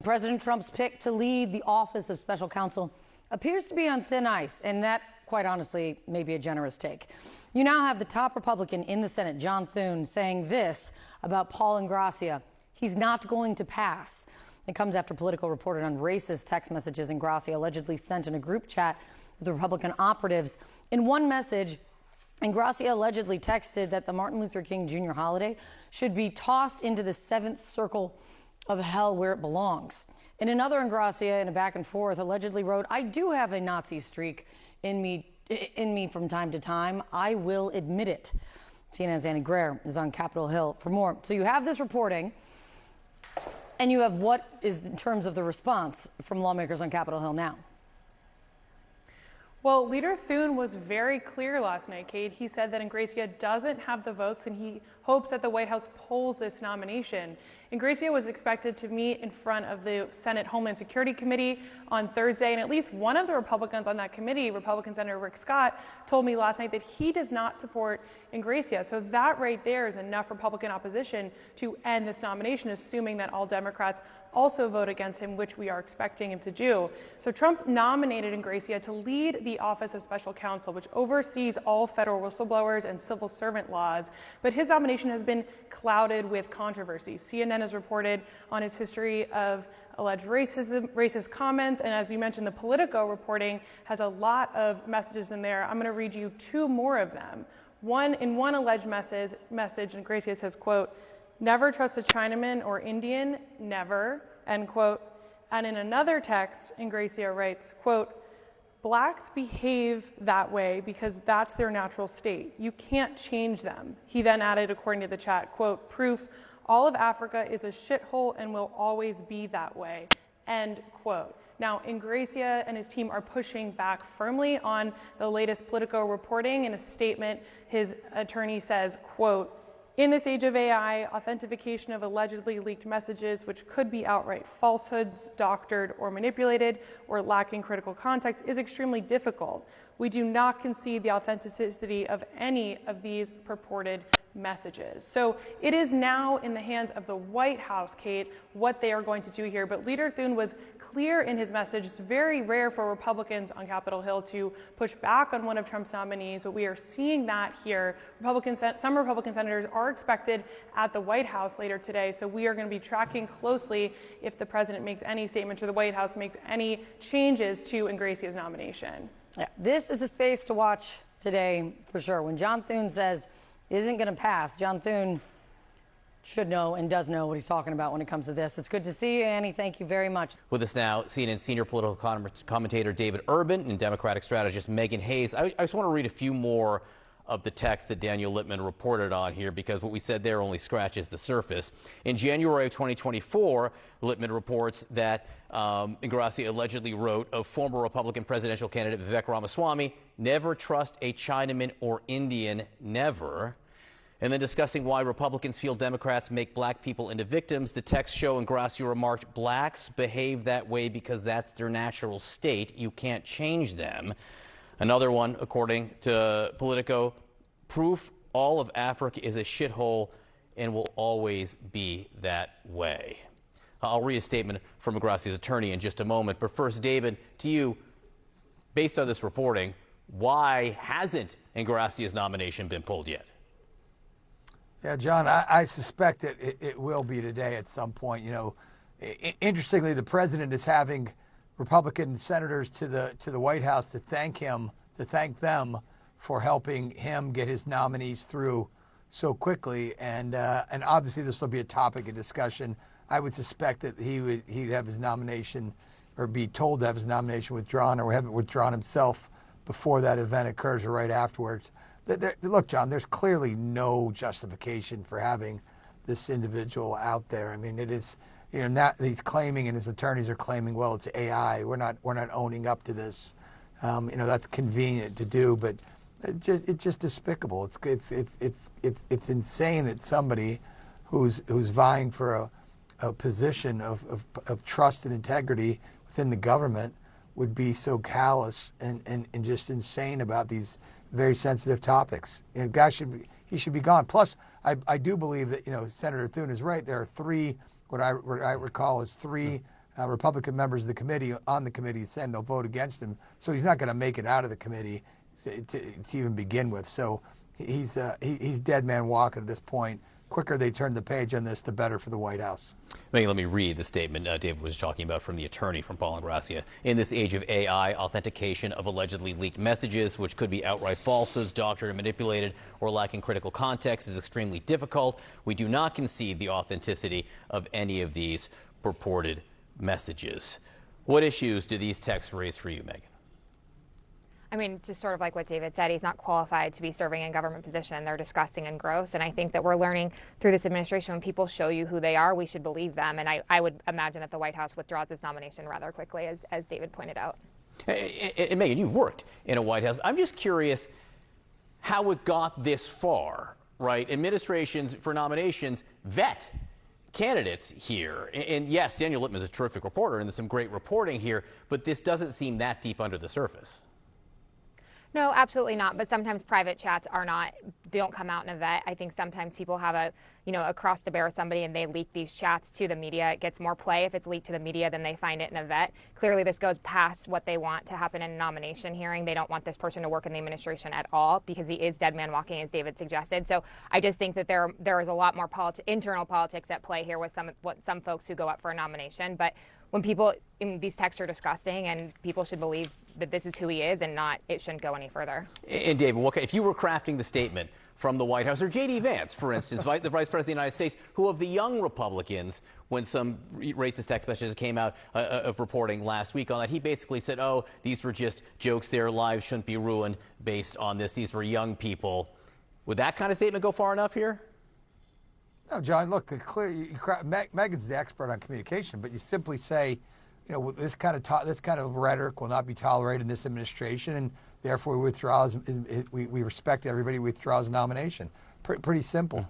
President Trump's pick to lead the Office of Special Counsel appears to be on thin ice, and that, quite honestly, may be a generous take. You now have the top Republican in the Senate, John Thune, saying this about Paul Ingrassia: he's not going to pass. It comes after Politico reported on racist text messages Ingrassia allegedly sent in a group chat with the Republican operatives. In one message, Ingrassia allegedly texted that the Martin Luther King Jr. holiday should be tossed into the seventh circle of hell where it belongs. In another, Ingrassia, in a back and forth, allegedly wrote, "I do have a Nazi streak in me from time to time. I will admit it." CNN's Annie Greer is on Capitol Hill for more. So you have this reporting, and you have what is in terms of the response from lawmakers on Capitol Hill now. Well, Leader Thune was very clear last night, Kate. He said that Ingrassia doesn't have the votes, and he hopes that the White House pulls this nomination. Ingrassia was expected to meet in front of the Senate Homeland Security Committee on Thursday, and at least one of the Republicans on that committee, Republican Senator Rick Scott, told me last night that he does not support Ingrassia. So that right there is enough Republican opposition to end this nomination, assuming that all Democrats also vote against him, which we are expecting him to do. So Trump nominated Ingrassia to lead the Office of Special Counsel, which oversees all federal whistleblowers and civil servant laws. But his nomination has been clouded with controversy. CNN has reported on his history of alleged racist comments, and as you mentioned, the Politico reporting has a lot of messages in there. I'm going to read you two more of them. In one alleged message, Ingrassia says, quote, "Never trust a Chinaman or Indian, never," end quote. And in another text, Ingrassia writes, quote, "Blacks behave that way because that's their natural state. You can't change them." He then added, according to the chat, quote, "Proof, all of Africa is a shithole and will always be that way," end quote. Now, Ingrassia and his team are pushing back firmly on the latest Politico reporting. In a statement, his attorney says, quote, "In this age of AI, authentication of allegedly leaked messages, which could be outright falsehoods, doctored or manipulated, or lacking critical context, is extremely difficult. We do not concede the authenticity of any of these purported messages." So it is now in the hands of the White House, Kate, what they are going to do here. But Leader Thune was clear in his message. It's very rare for Republicans on Capitol Hill to push back on one of Trump's nominees, but we are seeing that here. Some Republican senators are expected at the White House later today, so we are going to be tracking closely if the president makes any statements or the White House makes any changes to Ingrassia's nomination. Yeah, this is a space to watch today for sure. When John Thune says isn't going to pass, John Thune should know and does know what he's talking about when it comes to this. It's good to see you, Annie. Thank you very much. With us now, CNN senior political commentator David Urban and Democratic strategist Megan Hayes. I just want to read a few more of the text that Daniel Littman reported on here, because what we said there only scratches the surface. In January of 2024, Littman reports that Ingrassia allegedly wrote of former Republican presidential candidate Vivek Ramaswamy, "Never trust a Chinaman or Indian, never." And then discussing why Republicans feel Democrats make black people into victims, the texts show Ingrassia remarked, "Blacks behave that way because that's their natural state. You can't change them." Another one, according to Politico, "Proof, all of Africa is a shithole and will always be that way." I'll read a statement from Ingrassia's attorney in just a moment. But first, David, to you, based on this reporting, why hasn't Ingrassia's nomination been pulled yet? Yeah, John, I suspect that it will be today at some point. You know, interestingly, the president is having Republican senators to the White House to thank them for helping him get his nominees through so quickly, and obviously this will be a topic of discussion. I would suspect that he'd have his nomination, or be told to have his nomination withdrawn, or have it withdrawn himself before that event occurs or right afterwards. Look, John, there's clearly no justification for having this individual out there. I mean, it is, you know, he's claiming, and his attorneys are claiming, well, it's AI. We're not owning up to this. You know, that's convenient to do, but it's just despicable. It's insane that somebody who's vying for a position of trust and integrity within the government would be so callous and just insane about these very sensitive topics. You know, guy should be gone. Plus, I do believe that, you know, Senator Thune is right. There are three, what I recall is three Republican members of the committee on the committee saying they'll vote against him. So he's not going to make it out of the committee to even begin with. So he's dead man walking at this point. Quicker they turn the page on this, the better for the White House. Megan, let me read the statement David was talking about from the attorney from Paul and Gracia. In this age of AI, authentication of allegedly leaked messages, which could be outright falsehoods, doctored and manipulated, or lacking critical context, is extremely difficult. We do not concede the authenticity of any of these purported messages. What issues do these texts raise for you, Megan? I mean, just sort of like what David said, he's not qualified to be serving in government position. They're disgusting and gross. And I think that we're learning through this administration, when people show you who they are, we should believe them. And I would imagine that the White House withdraws its nomination rather quickly, as David pointed out. And Megan, you've worked in a White House. I'm just curious how it got this far, right? Administrations for nominations vet candidates here. And yes, Daniel Littman is a terrific reporter and there's some great reporting here, but this doesn't seem that deep under the surface. No, absolutely not. But sometimes private chats don't come out in a vet. I think sometimes people have a cross to bear with somebody and they leak these chats to the media. It gets more play if it's leaked to the media than they find it in a vet. Clearly, this goes past what they want to happen in a nomination hearing. They don't want this person to work in the administration at all because he is dead man walking, as David suggested. So I just think that there is a lot more internal politics at play here with some folks who go up for a nomination. But when these texts are disgusting, and people should believe that this is who he is, and it shouldn't go any further. And David, if you were crafting the statement from the White House, or J.D. Vance, for instance, the Vice President of the United States, who of the young Republicans, when some racist text messages came out of reporting last week on that, he basically said, oh, these were just jokes, their lives shouldn't be ruined based on this. These were young people. Would that kind of statement go far enough here? No, John, look, Megan's the expert on communication, but you simply say, this kind of rhetoric will not be tolerated in this administration, and therefore we respect everybody who withdraws a nomination. Pretty simple.